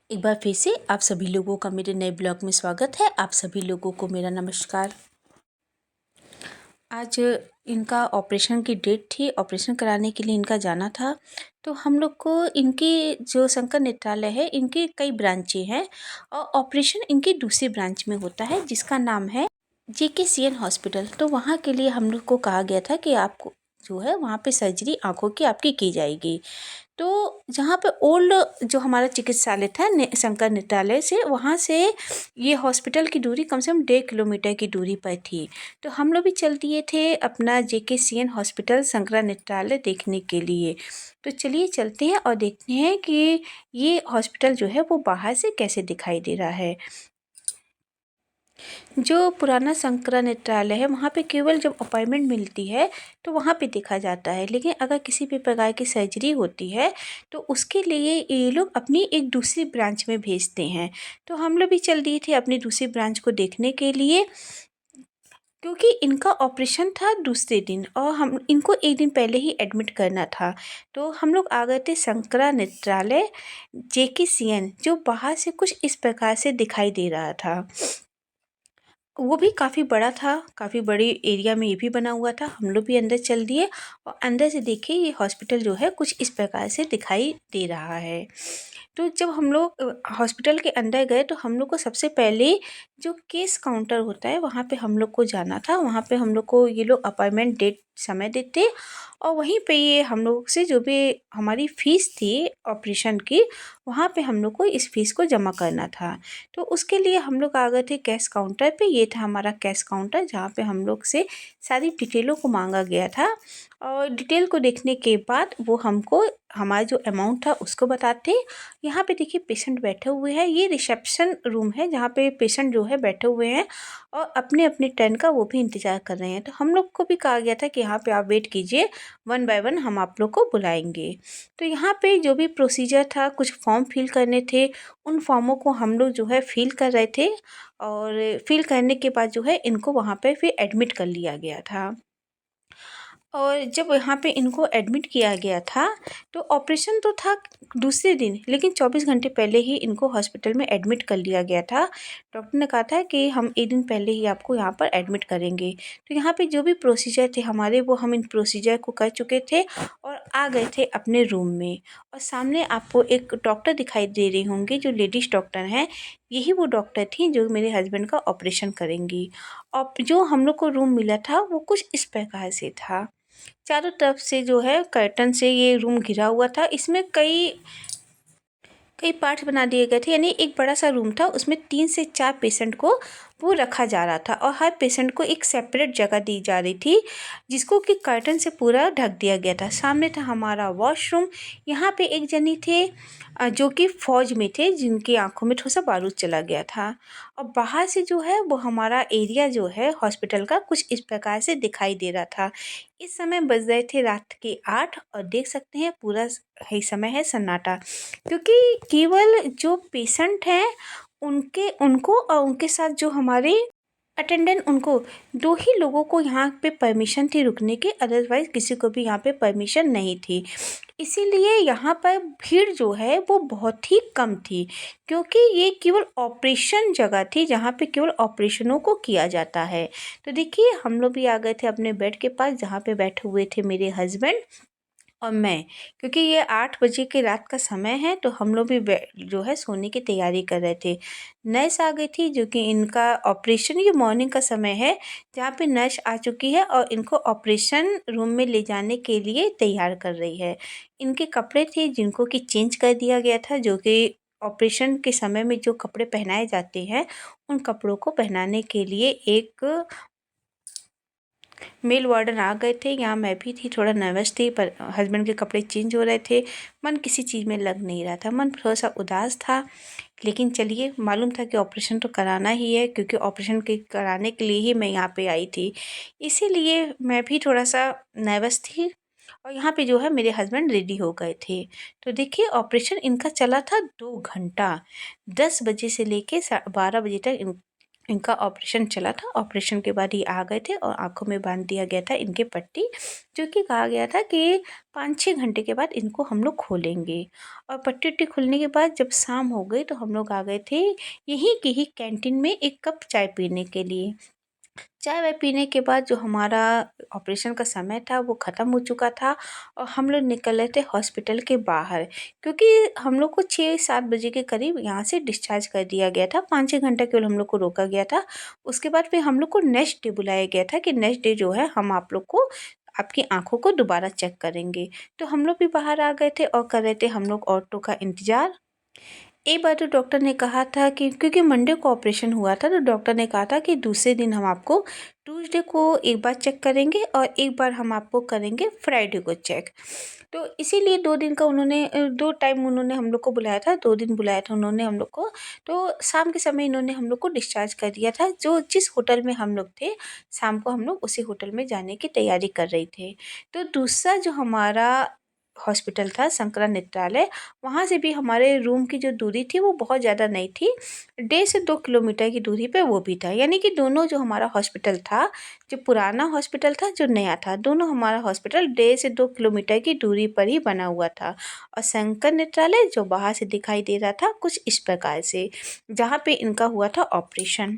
एक बार फिर से आप सभी लोगों का मेरे नए ब्लॉग में स्वागत है। आप सभी लोगों को मेरा नमस्कार। आज इनका ऑपरेशन की डेट थी, ऑपरेशन कराने के लिए इनका जाना था। तो हम लोग को इनकी जो शंकर नेत्रालय है, इनके कई ब्रांचें हैं और ऑपरेशन इनकी दूसरी ब्रांच में होता है जिसका नाम है JKCN हॉस्पिटल। तो वहाँ के लिए हम लोग को कहा गया था कि आपको जो है वहाँ पे सर्जरी आँखों की आपकी की जाएगी। तो जहाँ पे ओल्ड जो हमारा चिकित्सालय था शंकर नेत्रालय से, वहाँ से ये हॉस्पिटल की दूरी कम से कम 1.5 किलोमीटर की दूरी पर थी। तो हम लोग भी चल दिए थे अपना JKCN हॉस्पिटल शंकर नेत्रालय देखने के लिए। तो चलिए चलते हैं और देखते हैं कि ये हॉस्पिटल जो है वो बाहर से कैसे दिखाई दे रहा है। जो पुराना शंकरा नेत्रालय है वहाँ पे केवल जब अपॉइंटमेंट मिलती है तो वहाँ पे देखा जाता है, लेकिन अगर किसी भी प्रकार की सर्जरी होती है तो उसके लिए ये लोग अपनी एक दूसरी ब्रांच में भेजते हैं। तो हम लोग भी चल दिए थे अपनी दूसरी ब्रांच को देखने के लिए, क्योंकि इनका ऑपरेशन था दूसरे दिन और हम इनको एक दिन पहले ही एडमिट करना था। तो हम लोग आ गए थे शंकरा नेत्रालय JKCN, जो बाहर से कुछ इस प्रकार से दिखाई दे रहा था। वो भी काफ़ी बड़ा था, काफ़ी बड़ी एरिया में ये भी बना हुआ था। हम लोग भी अंदर चल दिए और अंदर से देखे ये हॉस्पिटल जो है कुछ इस प्रकार से दिखाई दे रहा है। तो जब हम लोग हॉस्पिटल के अंदर गए तो हम लोग को सबसे पहले जो केस काउंटर होता है वहाँ पे हम लोग को जाना था। वहाँ पे हम लोग को ये लोग अपॉइंटमेंट डेट समय देते और वहीं पे ये हम लोग से जो भी हमारी फ़ीस थी ऑपरेशन की, वहाँ पे हम लोग को इस फ़ीस को जमा करना था। तो उसके लिए हम लोग आ गए थे कैश काउंटर पे। ये था हमारा कैश काउंटर जहाँ पे हम लोग से सारी डिटेलों को मांगा गया था और डिटेल को देखने के बाद वो हमको हमारा जो अमाउंट था उसको बताते। यहाँ पे देखिए पेशेंट बैठे हुए हैं, ये रिसेप्शन रूम है जहाँ पे पेशेंट जो है बैठे हुए हैं और अपने अपने टर्न का वो भी इंतज़ार कर रहे हैं। तो हम लोग को भी कहा गया था कि यहाँ पे आप वेट कीजिए, 1 बाय 1 हम आप लोग को बुलाएंगे। तो यहाँ पे जो भी प्रोसीजर था, कुछ फॉर्म फिल करने थे, उन फॉर्मों को हम लोग जो है फिल कर रहे थे और फिल करने के बाद जो है इनको वहाँ पे फिर एडमिट कर लिया गया था। और जब यहाँ पे इनको एडमिट किया गया था तो ऑपरेशन तो था दूसरे दिन, लेकिन 24 घंटे पहले ही इनको हॉस्पिटल में एडमिट कर लिया गया था। डॉक्टर ने कहा था कि हम एक दिन पहले ही आपको यहाँ पर एडमिट करेंगे। तो यहाँ पे जो भी प्रोसीजर थे हमारे, वो हम इन प्रोसीजर को कर चुके थे और आ गए थे अपने रूम में। और सामने आपको एक डॉक्टर दिखाई दे रही होंगी जो लेडीज़ डॉक्टर हैं, यही वो डॉक्टर थी जो मेरे हस्बैंड का ऑपरेशन करेंगी। और जो हम लोग को रूम मिला था वो कुछ इस प्रकार से था। चारों तरफ से जो है कर्टन से ये रूम घिरा हुआ था। इसमें कई कई पार्ट्स बना दिए गए थे, यानी एक बड़ा सा रूम था, उसमें 3 से 4 पेशेंट को वो रखा जा रहा था और हर पेशेंट को एक सेपरेट जगह दी जा रही थी जिसको कि कर्टन से पूरा ढक दिया गया था। सामने था हमारा वॉशरूम। यहाँ पे एक जनी थे जो कि फ़ौज में थे, जिनकी आंखों में थोड़ा सा बारूद चला गया था। और बाहर से जो है वो हमारा एरिया जो है हॉस्पिटल का कुछ इस प्रकार से दिखाई दे रहा था। इस समय बज रहे थे रात के 8 और देख सकते हैं पूरा ही समय है सन्नाटा, क्योंकि केवल जो पेशेंट हैं उनके उनको और उनके साथ जो हमारे अटेंडेंट, उनको 2 ही लोगों को यहाँ पे परमिशन थी रुकने की, अदरवाइज़ किसी को भी यहाँ पे परमिशन नहीं थी। इसीलिए यहाँ पर भीड़ जो है वो बहुत ही कम थी, क्योंकि ये केवल ऑपरेशन जगह थी जहाँ पे केवल ऑपरेशनों को किया जाता है। तो देखिए हम लोग भी आ गए थे अपने बेड के पास जहाँ पे बैठे हुए थे मेरे हस्बैंड और मैं, क्योंकि ये 8 बजे की रात का समय है तो हम लोग भी जो है सोने की तैयारी कर रहे थे। नर्स आ गई थी जो कि इनका ऑपरेशन, ये मॉर्निंग का समय है जहाँ पे नर्स आ चुकी है और इनको ऑपरेशन रूम में ले जाने के लिए तैयार कर रही है। इनके कपड़े थे जिनको कि चेंज कर दिया गया था, जो कि ऑपरेशन के समय में जो कपड़े पहनाए जाते हैं उन कपड़ों को पहनाने के लिए एक मेल वार्डन आ गए थे। यहाँ मैं भी थी, थोड़ा नर्वस थी, पर हस्बैंड के कपड़े चेंज हो रहे थे। मन किसी चीज़ में लग नहीं रहा था, मन थोड़ा सा उदास था। लेकिन चलिए, मालूम था कि ऑपरेशन तो कराना ही है, क्योंकि ऑपरेशन के कराने के लिए ही मैं यहाँ पे आई थी। इसीलिए मैं भी थोड़ा सा नर्वस थी और यहाँ पे जो है मेरे हस्बैंड रेडी हो गए थे। तो देखिए ऑपरेशन इनका चला था 2 घंटा, 10 बजे से लेके 12 बजे तक इनका ऑपरेशन चला था। ऑपरेशन के बाद ये आ गए थे और आँखों में बांध दिया गया था इनके पट्टी, जो कि कहा गया था कि 5-6 घंटे के बाद इनको हम लोग खोलेंगे। और पट्टी-वट्टी खुलने के बाद जब शाम हो गई तो हम लोग आ गए थे यहीं की ही कैंटीन में 1 कप चाय पीने के लिए। चाय-वाय पीने के बाद जो हमारा ऑपरेशन का समय था वो ख़त्म हो चुका था और हम लोग निकल रहे थे हॉस्पिटल के बाहर, क्योंकि हम लोग को 6-7 बजे के करीब यहाँ से डिस्चार्ज कर दिया गया था। 5-6 घंटा केवल हम लोग को रोका गया था। उसके बाद फिर हम लोग को नेक्स्ट डे बुलाया गया था कि नेक्स्ट डे जो है हम आप लोग को आपकी आँखों को दोबारा चेक करेंगे। तो हम लोग भी बाहर आ गए थे और कर रहे थे हम लोग ऑटो का इंतज़ार। एक बार तो डॉक्टर ने कहा था कि क्योंकि मंडे को ऑपरेशन हुआ था तो डॉक्टर ने कहा था कि दूसरे दिन हम आपको ट्यूसडे को एक बार चेक करेंगे और एक बार हम आपको करेंगे फ्राइडे को चेक। तो इसीलिए 2 दिन का 2 टाइम उन्होंने हम लोग को बुलाया था, 2 दिन बुलाया था उन्होंने हम लोग को। तो शाम के समय इन्होंने हम लोग को डिस्चार्ज कर दिया था। जो जिस होटल में हम लोग थे, शाम को हम लोग उसी होटल में जाने की तैयारी कर रहे थे। तो दूसरा जो हमारा हॉस्पिटल था शंकरा नेत्रालय, वहाँ से भी हमारे रूम की जो दूरी थी वो बहुत ज़्यादा नहीं थी। 1.5 से 2 किलोमीटर की दूरी पे वो भी था। यानी कि दोनों जो हमारा हॉस्पिटल था, जो पुराना हॉस्पिटल था, जो नया था, दोनों हमारा हॉस्पिटल 1.5 से 2 किलोमीटर की दूरी पर ही बना हुआ था। और शंकर नेत्रालय जो बाहर से दिखाई दे रहा था कुछ इस प्रकार से, जहाँ पे इनका हुआ था ऑपरेशन।